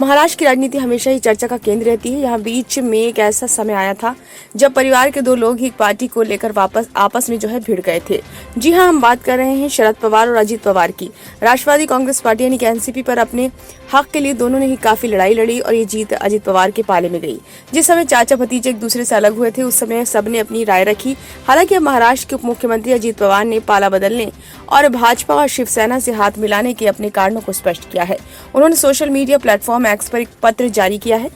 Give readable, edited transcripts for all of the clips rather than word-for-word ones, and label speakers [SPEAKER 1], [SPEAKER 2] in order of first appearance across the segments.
[SPEAKER 1] महाराष्ट्र की राजनीति हमेशा ही चर्चा का केंद्र रहती है। यहाँ बीच में एक ऐसा समय आया था जब परिवार के दो लोग ही पार्टी को लेकर वापस आपस में भिड़ गए थे। जी हाँ, हम बात कर रहे हैं शरद पवार और अजीत पवार की। राष्ट्रवादी कांग्रेस पार्टी यानी कि एनसीपी पर अपने हक के लिए दोनों ने ही काफी लड़ाई लड़ी और ये जीत अजीत पवार के पाले में गई। जिस समय चाचा भतीजे एक दूसरे से अलग हुए थे उस समय सबने अपनी राय रखी। हालांकि अब महाराष्ट्र के उप मुख्यमंत्री अजीत पवार ने पाला बदलने और भाजपा और शिवसेना से हाथ मिलाने के अपने कारणों को स्पष्ट किया है। उन्होंने सोशल मीडिया प्लेटफॉर्म एक्स पर एक पत्र जारी किया है।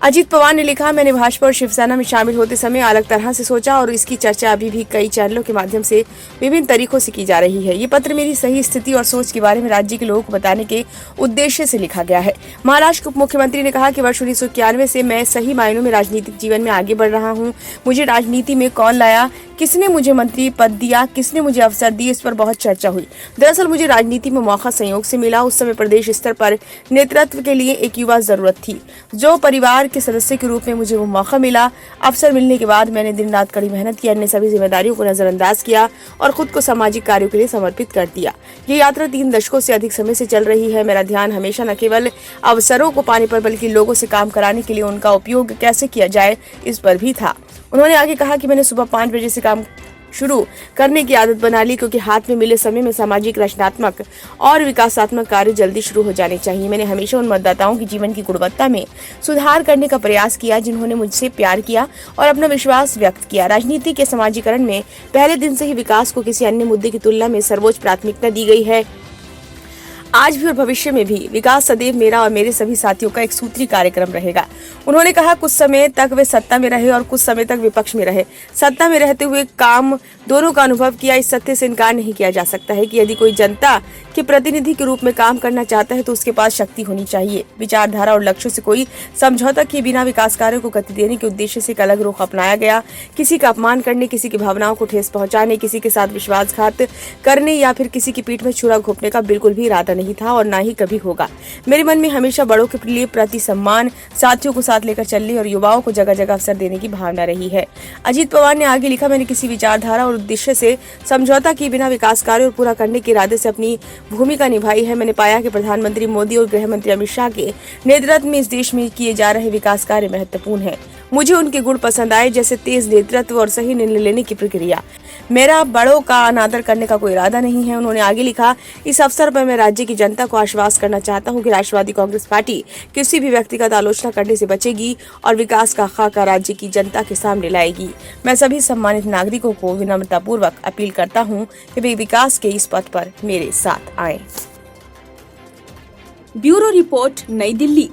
[SPEAKER 1] अजीत पवार ने लिखा, मैंने भाजपा और शिवसेना में शामिल होते समय अलग तरह से सोचा और इसकी चर्चा अभी भी कई चैनलों के माध्यम से विभिन्न तरीकों से की जा रही है। ये पत्र मेरी सही स्थिति और सोच के बारे में राज्य के लोगों को बताने के उद्देश्य से लिखा गया है। महाराष्ट्र के उप मुख्यमंत्री ने कहा कि वर्ष 1991 से मैं सही मायनों में राजनीतिक जीवन में आगे बढ़ रहा हूँ। मुझे राजनीति में कौन लाया, किसने मुझे मंत्री पद दिया, किसने मुझे अवसर दिए, इस पर बहुत चर्चा हुई। दरअसल मुझे राजनीति में मौका संयोग से मिला। उस समय प्रदेश स्तर पर नेतृत्व के लिए एक युवा जरूरत थी। जो परिवार के सदस्य के रूप में मुझे वो मौका मिला। अवसर मिलने के बाद मैंने दिन रात कड़ी मेहनत की, अन्य सभी जिम्मेदारियों को नजरअंदाज किया और खुद को सामाजिक कार्यों के लिए समर्पित कर दिया। ये यात्रा 3 दशकों से अधिक समय से चल रही है। मेरा ध्यान हमेशा न केवल अवसरों को पाने पर बल्कि लोगों से काम कराने के लिए उनका उपयोग कैसे किया जाए इस पर भी था। उन्होंने आगे कहा कि मैंने सुबह 5 बजे से काम शुरू करने की आदत बना ली क्योंकि हाथ में मिले समय में सामाजिक, रचनात्मक और विकासात्मक कार्य जल्दी शुरू हो जाने चाहिए। मैंने हमेशा उन मतदाताओं की जीवन की गुणवत्ता में सुधार करने का प्रयास किया जिन्होंने मुझसे प्यार किया और अपना विश्वास व्यक्त किया। राजनीति के समाजीकरण में पहले दिन से ही विकास को किसी अन्य मुद्दे की तुलना में सर्वोच्च प्राथमिकता दी गई है। आज भी और भविष्य में भी विकास सदैव मेरा और मेरे सभी साथियों का एक सूत्री कार्यक्रम रहेगा। उन्होंने कहा, कुछ समय तक वे सत्ता में रहे और कुछ समय तक विपक्ष में रहे। सत्ता में रहते हुए काम दोनों का अनुभव किया। इस सत्य से इनकार नहीं किया जा सकता है कि यदि कोई जनता के प्रतिनिधि के रूप में काम करना चाहता है तो उसके पास शक्ति होनी चाहिए। विचारधारा और लक्ष्यों से कोई समझौता किए बिना विकास कार्यों को गति देने के उद्देश्य से एक अलग रुख अपनाया गया। किसी का अपमान करने, किसी की भावनाओं को ठेस पहुंचाने, किसी के साथ विश्वासघात करने या फिर किसी की पीठ में छुरा घोंपने का बिल्कुल भी इरादा नहीं था और ना ही कभी होगा। मेरे मन में हमेशा बड़ों के लिए प्रति सम्मान, साथियों को साथ लेकर चलने और युवाओं को जगह जगह अवसर देने की भावना रही है। अजीत पवार ने आगे लिखा, मैंने किसी विचारधारा और उद्देश्य से समझौता किए बिना विकास कार्य और पूरा करने के इरादे से अपनी भूमिका निभाई है। मैंने पाया कि प्रधानमंत्री मोदी और गृह मंत्री अमित शाह के नेतृत्व में इस देश में किए जा रहे विकास कार्य महत्वपूर्ण है। मुझे उनके गुण पसंद आए, जैसे तेज नेतृत्व और सही निर्णय लेने की प्रक्रिया। मेरा बड़ों का अनादर करने का कोई इरादा नहीं है। उन्होंने आगे लिखा, इस अवसर पर मैं राज्य की जनता को आश्वस्त करना चाहता हूं कि राष्ट्रवादी कांग्रेस पार्टी किसी भी व्यक्तिगत आलोचना करने से बचेगी और विकास का खाका राज्य की जनता के सामने लाएगी। मैं सभी सम्मानित नागरिकों को विनम्रतापूर्वक अपील करता हूं कि वे विकास के इस पथ पर मेरे साथ आएं।
[SPEAKER 2] ब्यूरो रिपोर्ट, नई दिल्ली।